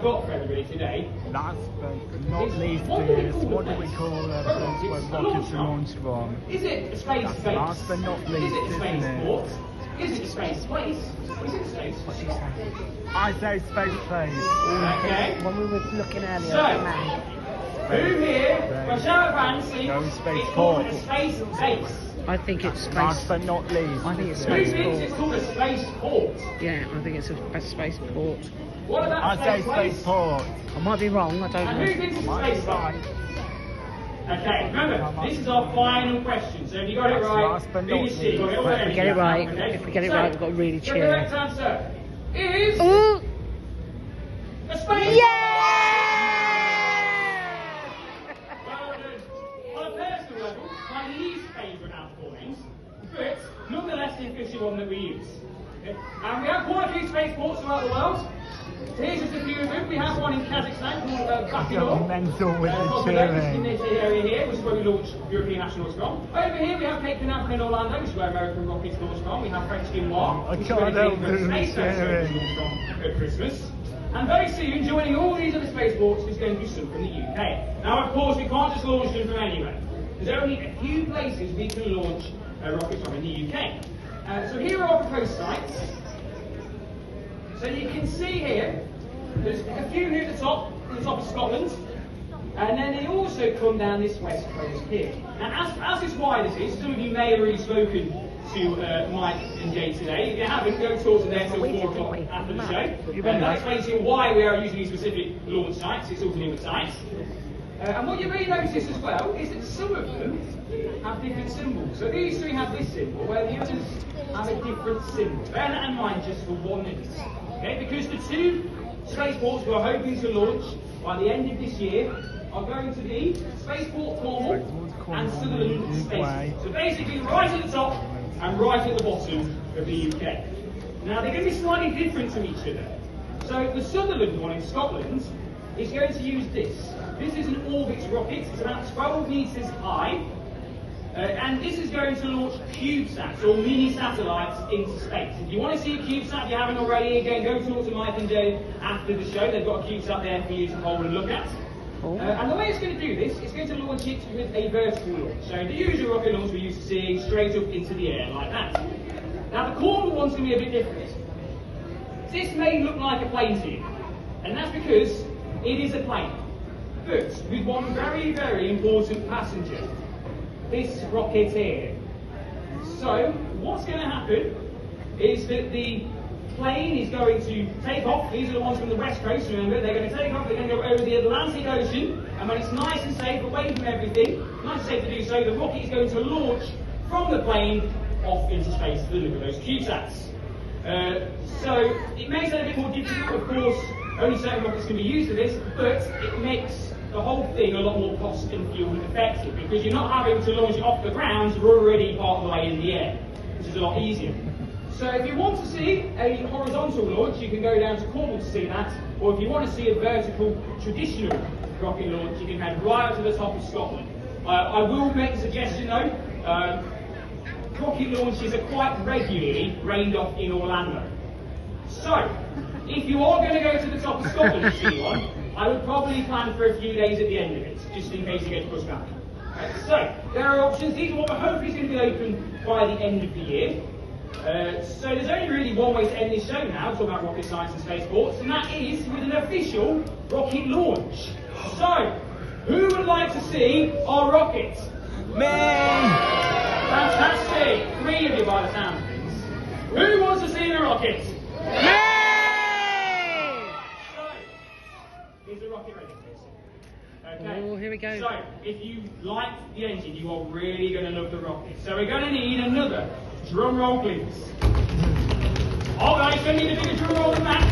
I've got for everybody today. Last but not least is, what do we call a place where rockets are launched from? Is it a space That's base? last but not least, is it a space isn't it? port? Is it a space place? Is it a space? I say space place. Okay. When we were looking earlier So, at the map. who here, when shout of hands, thinks Go space it's called port. a space base? I think it's Last space. but not least. I think it's Who space thinks it's port. called a space port? Yeah, I think it's a space port. What about I say space space place? port. I might be wrong, I don't And who know. thinks it's a Might space be port? right. Okay, remember, this is our final question. So if you got it That's right, last but do your not shit. least. You've got it all Right, if we get it right, okay? if we get it So, right, we've got to really the cheer. correct answer is Ooh! a space. Yeah! Well done. On a personal level, my least favourite outpourings, but nonetheless the official one that we use. Okay? And we have quite a few spaceports throughout the world. Here's just a few of them. We have one in Kazakhstan called Bakinor. Mental with the In cheering. this area here, which is where we launch European astronauts from. Over here we have Cape Canaveral in Orlando, which is where American rockets launch from. We have French Guinois, I which is can't where the help England but Space Telescope cheering. launched from at Christmas. And very soon, joining all these other spaceports is going to be some from the UK. Now, of course, we can't just launch them from anywhere. There's only a few places we can launch rockets from in the UK. So here are our proposed sites. So you can see here, there's a few here at the top of Scotland, and then they also come down this west coast here. Now, as is why this is, some of you may have already spoken to Mike and Jay today. If you haven't, go talk to them till 4 o'clock after the show. That explains to you why we are using these specific launch sites. It's all to do with sites. And what you may notice as well is that some of them have different symbols. So these three have this symbol, where the others have a different symbol. Bear that in mind just for 1 minute. Okay, because the two spaceports we're hoping to launch by the end of this year are going to be Spaceport Cornwall and Sutherland Spaceport. So basically right at the top and right at the bottom of the UK. Now they're going to be slightly different to each other. So the Sutherland one in Scotland is going to use this. This is an Orbit rocket, it's about 12 metres high. And this is going to launch CubeSats, or mini satellites, into space. If you want to see a CubeSat, if you haven't already, again, go talk to Mike and Jay after the show. They've got a CubeSat there for you to hold and look at. And the way it's going to do this, it's going to launch it with a vertical launch. So the usual rocket launch we're used to seeing, straight up into the air like that. Now the Cornwall one's going to be a bit different. This may look like a plane to you, and that's because it is a plane, but with one very, very important passenger. This rocket here. So, what's going to happen is that the plane is going to take off. These are the ones from the west coast, remember. They're going to take off, they're going to go over the Atlantic Ocean, and when it's nice and safe, away from everything, nice and safe to do so, the rocket is going to launch from the plane off into space to deliver those CubeSats. So, it makes it a bit more difficult, of course. Only certain rockets can be used for this, but it makes the whole thing a lot more cost and fuel effective, because you're not having to launch it off the ground, you're already part of the way in the air, which is a lot easier. So if you want to see a horizontal launch, you can go down to Cornwall to see that, or if you want to see a vertical, traditional rocket launch, you can head right up to the top of Scotland. I will make a suggestion though, rocket launches are quite regularly rained off in Orlando. So, if you are going to go to the top of Scotland to see one, I would probably plan for a few days at the end of it, just in case it gets pushed back. So, there are options. These are what we're hoping is going to be open by the end of the year. So there's only really one way to end this show now, talking about rocket science and spaceports, and that is with an official rocket launch. So, who would like to see our rocket? Me! Fantastic! 3 of you by the sound of things. Who wants to see the rocket? Me! Is the rocket ready? Okay. Oh, here we go. So, if you like the engine, you are really going to love the rocket. So we're going to need another drum roll, please. Oh, guys, going to need a bigger drum roll than that.